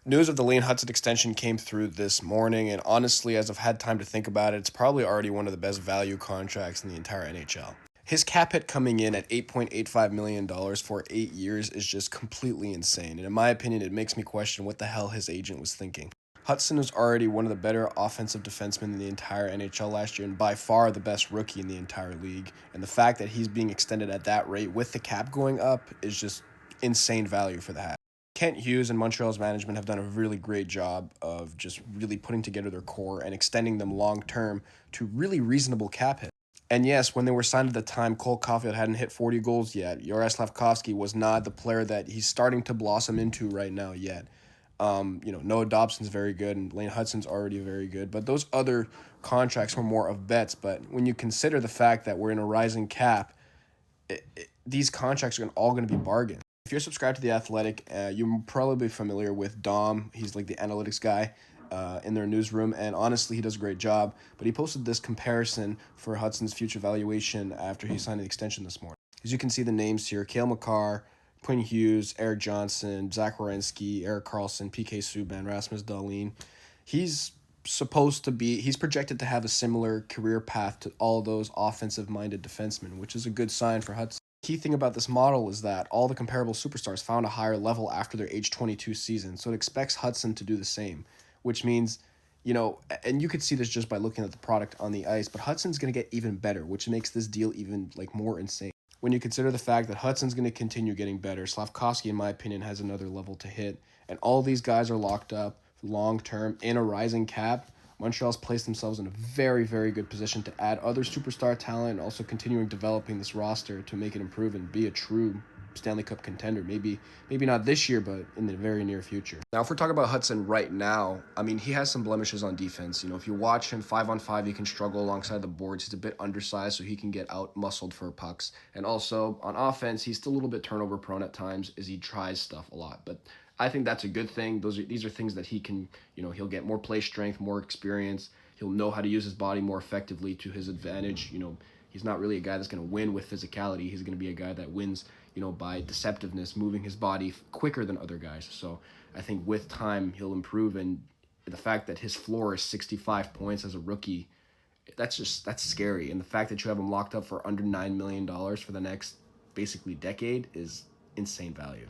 News of the Lane Hutson extension came through this morning, and honestly, as I've had time to think about it, it's probably already one of the best value contracts in the entire NHL. His cap hit coming in at $8.85 million for 8 years is just completely insane, and in my opinion, it makes me question what the hell his agent was thinking. Hudson was already one of the better offensive defensemen in the entire NHL last year, and by far the best rookie in the entire league. And the fact that he's being extended at that rate with the cap going up is just insane value for the hat. Kent Hughes and Montreal's management have done a really great job of just really putting together their core and extending them long term to really reasonable cap hits. And yes, when they were signed at the time, Cole Caulfield hadn't hit 40 goals yet. Juraj Slavkovsky was not the player that he's starting to blossom into right now yet. Noah Dobson's very good, and Lane Hutson's already very good. But those other contracts were more of bets. But when you consider the fact that we're in a rising cap, these contracts are all going to be bargains. If you're subscribed to The Athletic, you're probably familiar with Dom. He's like the analytics guy in their newsroom, and honestly, he does a great job. But he posted this comparison for Hudson's future valuation after he signed an extension this morning. As you can see the names here, Cale Makar, Quinn Hughes, Eric Johnson, Zach Werenski, Eric Carlson, PK Subban, Rasmus Dahlin. He's projected to have a similar career path to all those offensive-minded defensemen, which is a good sign for Hudson. Key thing about this model is that all the comparable superstars found a higher level after their age 22 season, so it expects Hudson to do the same, which means, and you could see this just by looking at the product on the ice, but Hudson's going to get even better, which makes this deal even more insane. When you consider the fact that Hudson's going to continue getting better, Slavkovsky, in my opinion, has another level to hit, and all these guys are locked up long term in a rising cap. Montreal's placed themselves in a very, very good position to add other superstar talent and also continuing developing this roster to make it improve and be a true Stanley Cup contender. Maybe not this year, but in the very near future. Now, if we're talking about Hudson right now, I mean, he has some blemishes on defense. If you watch him 5-on-5, he can struggle alongside the boards. He's a bit undersized, so he can get out-muscled for pucks. And also, on offense, he's still a little bit turnover-prone at times as he tries stuff a lot. But I think that's a good thing. These are things that he can, he'll get more play strength, more experience. He'll know how to use his body more effectively to his advantage. He's not really a guy that's going to win with physicality. He's going to be a guy that wins, by deceptiveness, moving his body quicker than other guys. So I think with time he'll improve, and the fact that his floor is 65 points as a rookie, that's scary. And the fact that you have him locked up for under $9 million for the next basically decade is insane value.